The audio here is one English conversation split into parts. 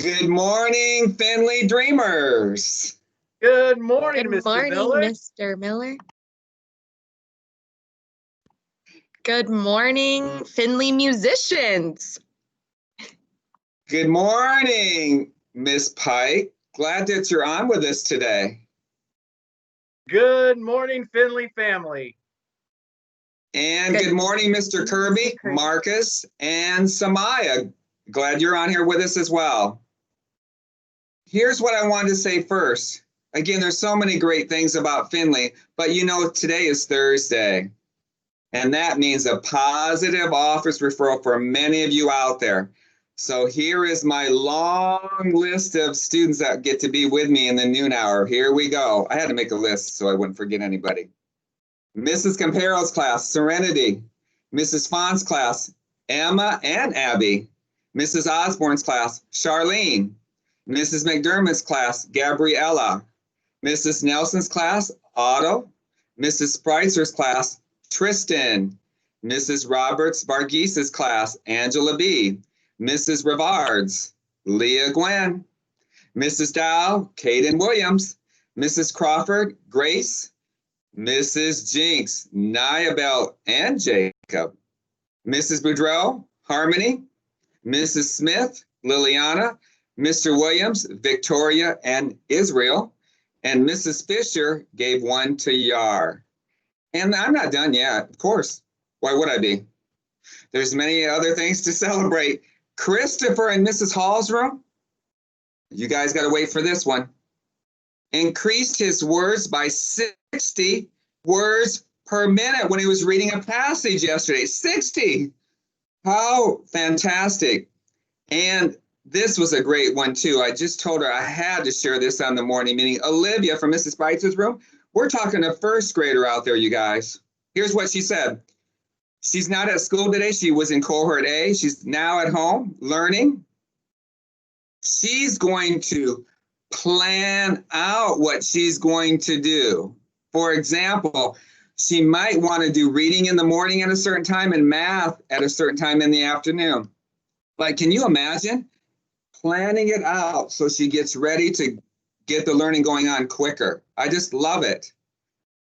Good morning, Finley Dreamers. Good morning, Good Mr. morning, Miller. Mr. Miller. Good morning, Finley musicians. Good morning, Miss Pike. Glad that you're on with us today. Good morning, Finley family. And good morning, Mr. Kirby, Marcus, and Samaya. Glad you're on here with us as well. Here's what I wanted to say first. Again, there's so many great things about Finley, but you know, today is Thursday. And that means a positive office referral for many of you out there. So here is my long list of students that get to be with me in the noon hour. Here we go. I had to make a list so I wouldn't forget anybody. Mrs. Campero's class, Serenity. Mrs. Font's class, Emma and Abby. Mrs. Osborne's class, Charlene. Mrs. McDermott's class, Gabriella. Mrs. Nelson's class, Otto. Mrs. Spreitzer's class, Tristan. Mrs. Roberts Varghese's class, Angela B. Mrs. Rivard's, Leah Gwen. Mrs. Dow, Caden Williams. Mrs. Crawford, Grace. Mrs. Jinks, Niabel and Jacob. Mrs. Boudreau, Harmony. Mrs. Smith, Liliana. Mr. Williams, Victoria and Israel. And Mrs. Fisher gave one to Yar. And I'm not done yet, of course. Why would I be? There's many other things to celebrate. Christopher in Mrs. Hall's room, you guys got to wait for this one. Increased his words by 60 words per minute when he was reading a passage yesterday. 60! How fantastic. And this was a great one too. I just told her I had to share this on the morning meeting. Olivia from Mrs. Spreitzer's room, we're talking a first grader out there, you guys. Here's what she said. She's not at school today. She was in cohort A. She's now at home learning. She's going to plan out what she's going to do. For example, she might want to do reading in the morning at a certain time and math at a certain time in the afternoon. Like, can you imagine planning it out so she gets ready to get the learning going on quicker? I just love it.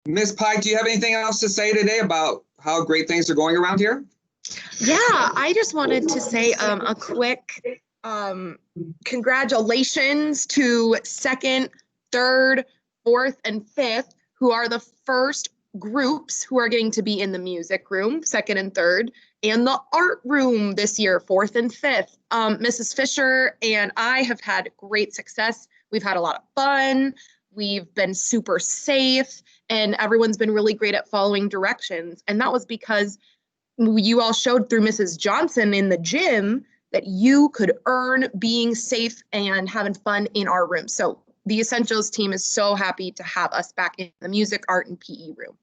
Miss Pike, do you have anything else to say today about how great things are going around here? Yeah, I just wanted to say a quick congratulations to second, third, fourth, and fifth, who are the first groups who are getting to be in the music room, second and third, and the art room this year, fourth and fifth. Mrs. Fisher and I have had great success. We've had a lot of fun. We've been super safe, and everyone's been really great at following directions. And that was because you all showed through Mrs. Johnson in the gym that you could earn being safe and having fun in our room. So the Essentials team is so happy to have us back in the music, art, and PE room.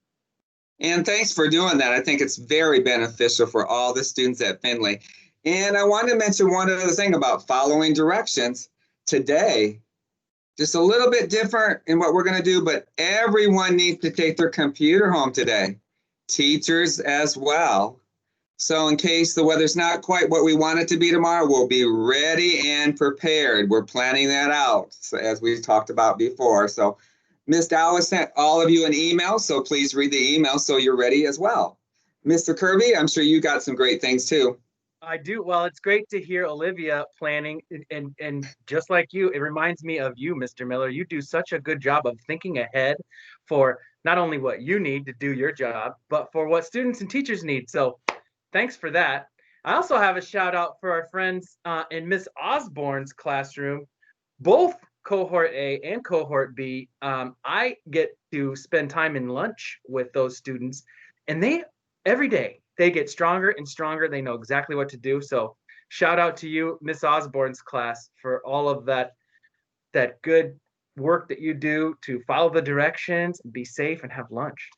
And thanks for doing that. I think it's very beneficial for all the students at Finley. And I wanted to mention one other thing about following directions. Today, just a little bit different in what we're going to do, but everyone needs to take their computer home today. Teachers as well. So in case the weather's not quite what we want it to be tomorrow, we'll be ready and prepared. We're planning that out, so as we talked about before. So Ms. Dallas sent all of you an email, so please read the email so you're ready as well. Mr. Kirby, I'm sure you got some great things too. I do. Well, it's great to hear Olivia planning, and just like you, it reminds me of you, Mr. Miller. You do such a good job of thinking ahead for not only what you need to do your job, but for what students and teachers need. So thanks for that. I also have a shout out for our friends in Miss Osborne's classroom, both cohort A and cohort B. I get to spend time in lunch with those students, and they every day they get stronger and stronger. They know exactly what to do. So shout out to you, Miss Osborne's class, for all of that good work that you do to follow the directions, be safe, and have lunch.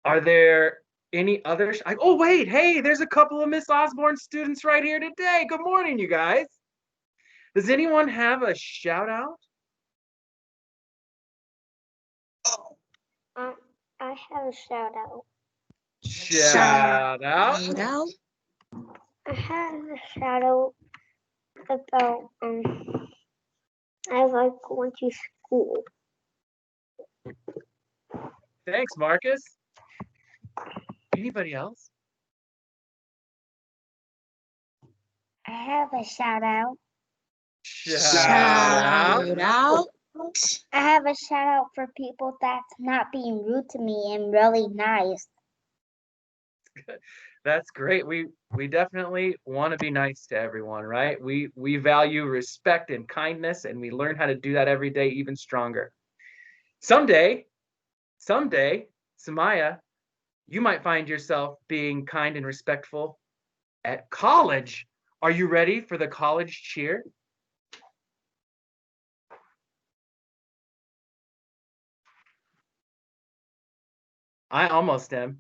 Are there any others? Oh, wait, hey, there's a couple of Miss Osborne students right here today. Good morning, you guys. Does anyone have a shout out? I have a shout out. Shout out. I have a shout out about I like going to school. Thanks, Marcus. Anybody else? I have a shout out. Shout out. out. I have a shout out for people that's not being rude to me and really nice. That's great. We definitely want to be nice to everyone, right? We value respect and kindness, and we learn how to do that every day even stronger. Someday, Samaya, you might find yourself being kind and respectful at college. Are you ready for the college cheer? I almost am.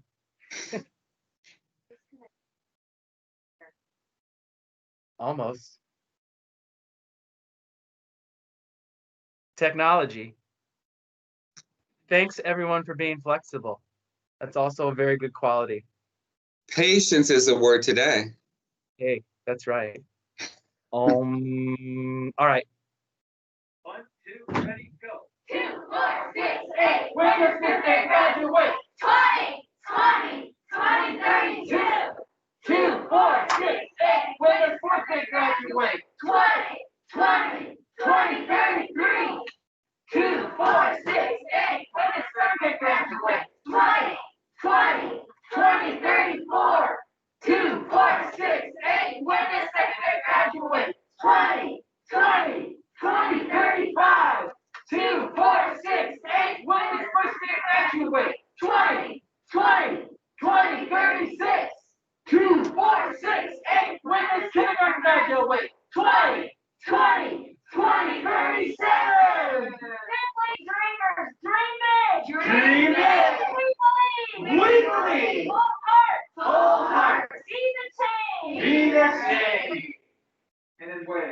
Almost. Technology. Thanks everyone for being flexible. That's also a very good quality. Patience is the word today. Hey, that's right. All right. 1, 2, ready, go. 2, 4, 6, 8. When does fifth grade graduate? 20, 20, 20, 32. 2, 4, 6, 8. When does fourth grade graduate? 20, 20, 20, 33. 2, 4, 6, 8. When does third grade graduate? 20, 20, 20, 34. 2, 4, 6, 8. When does second grade graduate? 20, 20, 20, 35. 2, 4, 6, 8. When does first grade graduate? 20, 20, 20, 36. 2, 4, 6, 8. When does kindergarten graduate? 20, 20, 20, 37. Family dreamers, dream big. Dream big. We believe. We believe. Whole heart. Whole heart. Be the change. Be the change. And his way.